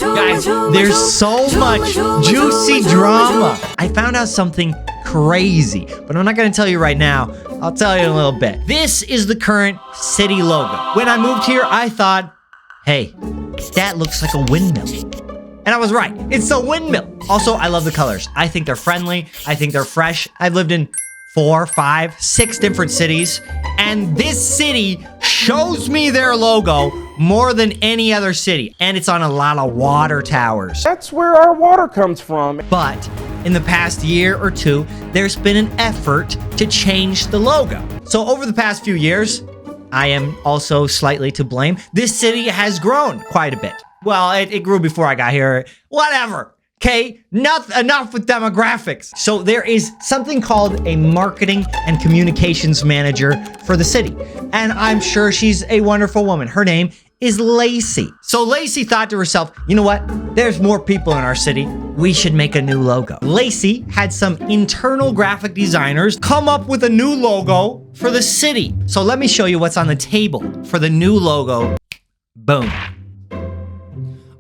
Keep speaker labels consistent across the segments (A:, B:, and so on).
A: Guys, there's so much juicy drama. I found out something crazy, but I'm not going to tell you right now. I'll tell you in a little bit. This is the current city logo. When I moved here, I thought, hey, that looks like a windmill. And I was right. It's a windmill. Also, I love the colors. I think they're friendly. I think they're fresh. I've lived in 4, 5, 6 different cities, and this city shows me their logo more than any other city, and it's on a lot of water towers.
B: That's where our water comes from.
A: But in the past year or two, there's been an effort to change the logo. So over the past few years, I am also slightly to blame. This city has grown quite a bit. Well, it grew before I got here. Whatever. Okay, enough with demographics. So there is something called a marketing and communications manager for the city. And I'm sure she's a wonderful woman. Her name is Lacey. So Lacey thought to herself, you know what? There's more people in our city. We should make a new logo. Lacey had some internal graphic designers come up with a new logo for the city. So let me show you what's on the table for the new logo. Boom.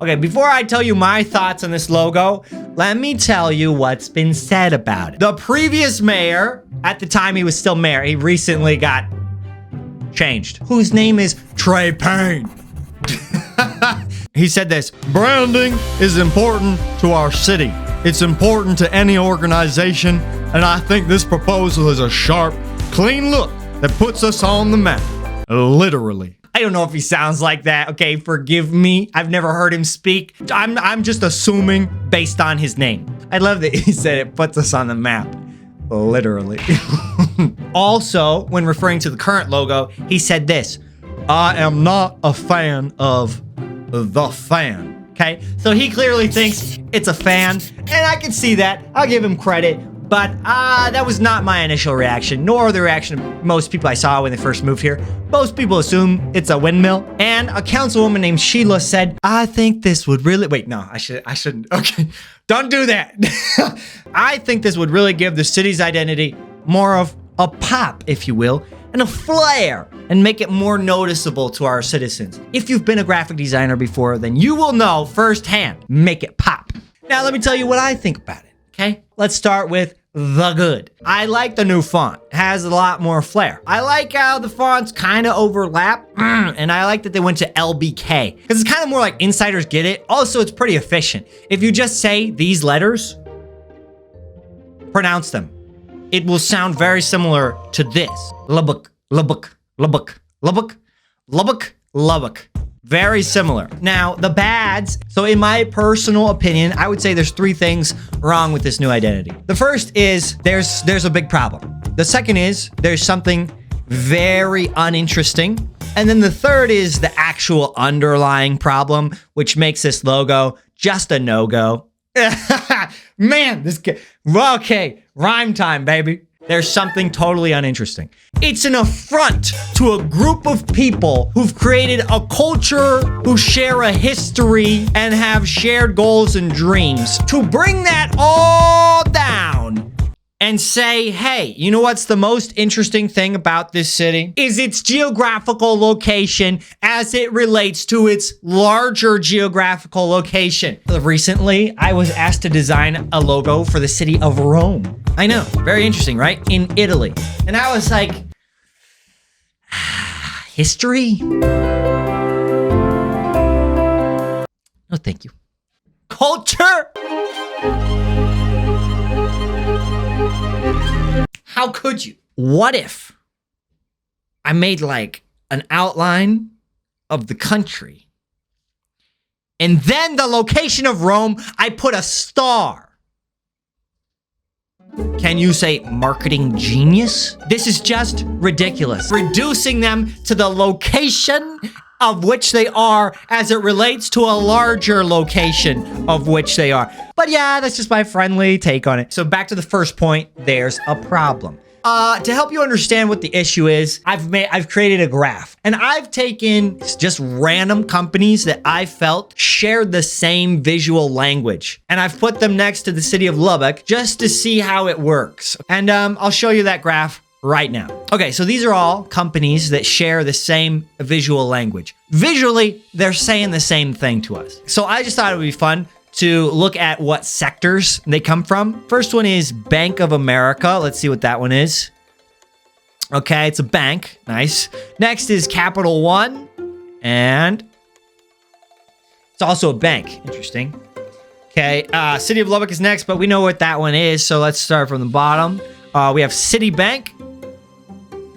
A: Okay, before I tell you my thoughts on this logo, let me tell you what's been said about it. The previous mayor, at the time he was still mayor, he recently got changed, whose name is Trey Payne. He said this: branding is important to our city. It's important to any organization, and I think this proposal is a sharp, clean look that puts us on the map. Literally. I don't know if he sounds like that. Okay, forgive me. I've never heard him speak. I'm just assuming based on his name. I love that he said it puts us on the map. Literally. Also, when referring to the current logo, he said this: I am not a fan of the fan. Okay, so he clearly thinks it's a fan, and I can see that. I'll give him credit. But that was not my initial reaction, nor the reaction of most people I saw when they first moved here. Most people assume it's a windmill. And a councilwoman named Sheila said, I think this would really... Wait, no, I shouldn't. Okay, don't do that. I think this would really give the city's identity more of a pop, if you will, and a flair, and make it more noticeable to our citizens. If you've been a graphic designer before, then you will know firsthand, make it pop. Now, let me tell you what I think about it, okay? Let's start with the good. I like the new font. It has a lot more flair. I like how the fonts kind of overlap, and I like that they went to LBK, because it's kind of more like insiders get it. Also, it's pretty efficient. If you just say these letters, pronounce them, it will sound very similar to this. Lubbock, Lubbock, Lubbock, Lubbock, Lubbock, Lubbock. Very similar. Now, the bads. So in my personal opinion, I would say there's 3 things wrong with this new identity. The first is there's a big problem. The second is there's something very uninteresting. And then the third is the actual underlying problem, which makes this logo just a no-go. Man, this guy. Okay, rhyme time, baby. There's something totally uninteresting. It's an affront to a group of people who've created a culture, who share a history, and have shared goals and dreams. To bring that all down and say, hey, you know what's the most interesting thing about this city? Is its geographical location as it relates to its larger geographical location. Recently, I was asked to design a logo for the city of Rome. I know, very interesting, right? In Italy. And I was like, history? No, thank you. Culture? How could you? What if I made like an outline of the country, and then the location of Rome, I put a star? Can you say marketing genius? This is just ridiculous. Reducing them to the location of which they are as it relates to a larger location of which they are. But yeah, that's just my friendly take on it. So back to the first point, there's a problem. To help you understand what the issue is, I've created a graph, and I've taken just random companies that I felt shared the same visual language, and I've put them next to the city of Lubbock just to see how it works. And I'll show you that graph right now. Okay, so these are all companies that share the same visual language. Visually, they're saying the same thing to us. So I just thought it would be fun to look at what sectors they come from. First one is Bank of America. Let's see what that one is. Okay, it's a bank. Nice. Next is Capital One. And it's also a bank. Interesting. Okay, City of Lubbock is next, but we know what that one is, so let's start from the bottom. We have Citibank.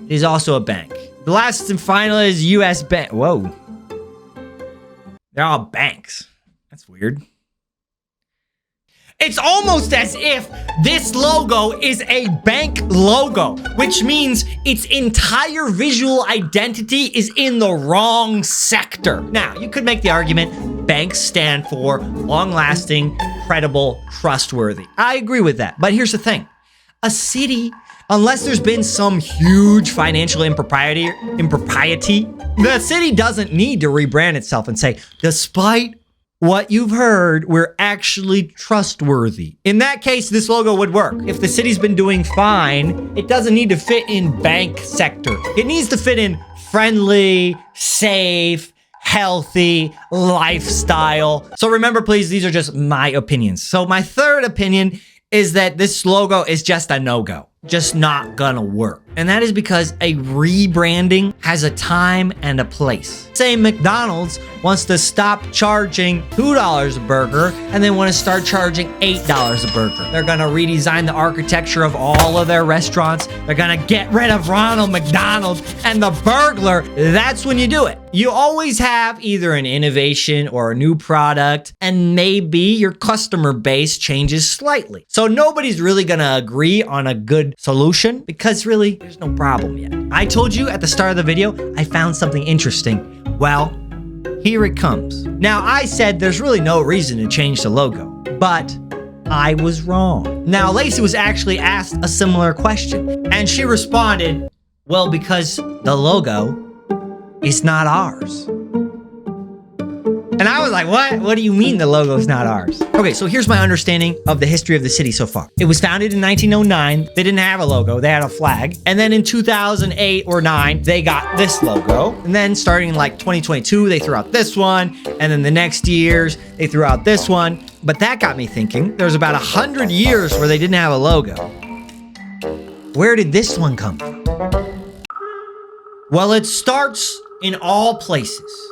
A: It is also a bank. The last and final is U.S. Bank. Whoa. They're all banks. That's weird. It's almost as if this logo is a bank logo, which means its entire visual identity is in the wrong sector. Now, you could make the argument banks stand for long-lasting, credible, trustworthy. I agree with that. But here's the thing. A city, unless there's been some huge financial impropriety, the city doesn't need to rebrand itself and say, despite what you've heard, we're actually trustworthy. In that case, this logo would work. If the city's been doing fine, it doesn't need to fit in bank sector. It needs to fit in friendly, safe, healthy lifestyle. So remember, please, these are just my opinions. So my third opinion is that this logo is just a no-go. Just not gonna work. And that is because a rebranding has a time and a place. Say McDonald's wants to stop charging $2 a burger and they want to start charging $8 a burger. They're gonna redesign the architecture of all of their restaurants. They're gonna get rid of Ronald McDonald and the burglar. That's when you do it. You always have either an innovation or a new product, and maybe your customer base changes slightly. So nobody's really gonna agree on a good solution because really, there's no problem yet. I told you at the start of the video, I found something interesting. Well, here it comes. Now, I said there's really no reason to change the logo, but I was wrong. Now, Lacey was actually asked a similar question, and she responded, well, because the logo is not ours. And I was like, what? What do you mean the logo's not ours? Okay, so here's my understanding of the history of the city so far. It was founded in 1909. They didn't have a logo. They had a flag. And then in 2008 or 9, they got this logo. And then starting in like 2022, they threw out this one. And then the next years, they threw out this one. But that got me thinking. There was about 100 years where they didn't have a logo. Where did this one come from? Well, it starts in all places.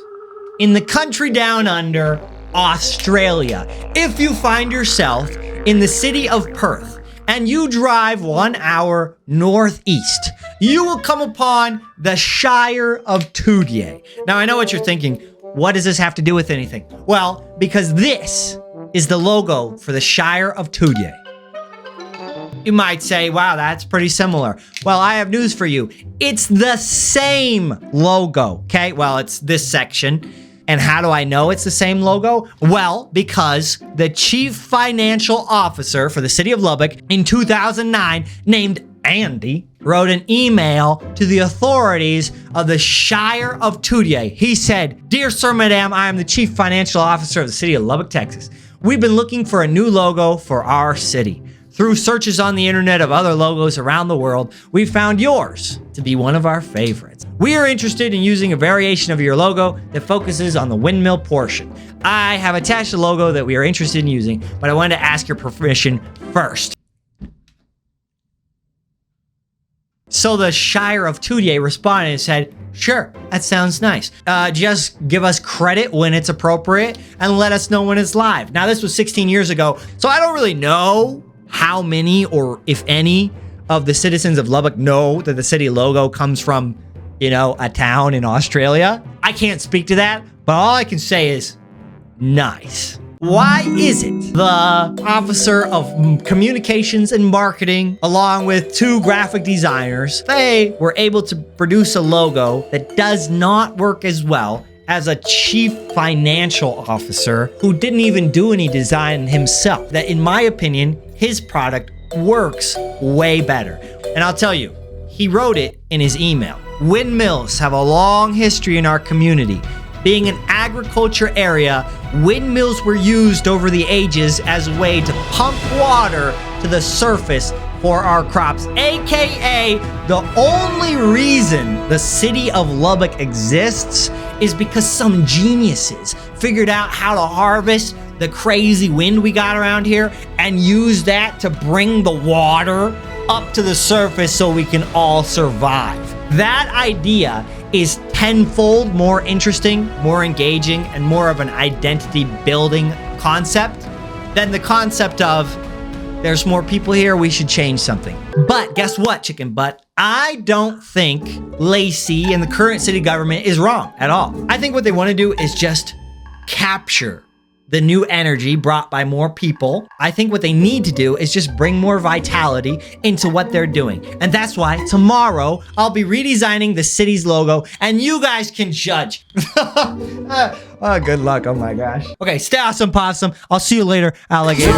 A: In the country down under, Australia. If you find yourself in the city of Perth and you drive 1 hour northeast, you will come upon the Shire of Tudier. Now, I know what you're thinking. What does this have to do with anything? Well, because this is the logo for the Shire of Tudier. You might say, wow, that's pretty similar. Well, I have news for you. It's the same logo, okay? Well, it's this section. And how do I know it's the same logo? Well, because the chief financial officer for the city of Lubbock in 2009, named Andy, wrote an email to the authorities of the Shire of Tudier. He said, "Dear Sir, Madam, I am the chief financial officer of the city of Lubbock, Texas. We've been looking for a new logo for our city. Through searches on the internet of other logos around the world, we found yours to be one of our favorites. We are interested in using a variation of your logo that focuses on the windmill portion. I have attached a logo that we are interested in using, but I wanted to ask your permission first." So the Shire of Tudier responded and said, "Sure, that sounds nice. Just give us credit when it's appropriate and let us know when it's live." Now, this was 16 years ago, so I don't really know how many or if any of the citizens of Lubbock know that the city logo comes from, you know, a town in Australia. I can't speak to that, but all I can say is nice. Why is it the officer of communications and marketing, along with 2 graphic designers, they were able to produce a logo that does not work as well as a chief financial officer who didn't even do any design himself? That, in my opinion, his product works way better. And I'll tell you, he wrote it in his email. Windmills have a long history in our community. Being an agriculture area, windmills were used over the ages as a way to pump water to the surface for our crops, aka the only reason the city of Lubbock exists is because some geniuses figured out how to harvest the crazy wind we got around here and use that to bring the water up to the surface so we can all survive. That idea is tenfold more interesting, more engaging, and more of an identity building concept than the concept of there's more people here, we should change something. But guess what, chicken butt? I don't think Lacey and the current city government is wrong at all. I think what they want to do is just capture the new energy brought by more people. I think what they need to do is just bring more vitality into what they're doing. And that's why tomorrow I'll be redesigning the city's logo and you guys can judge. Oh, good luck. Oh my gosh. Okay, stay awesome, possum. I'll see you later, alligator.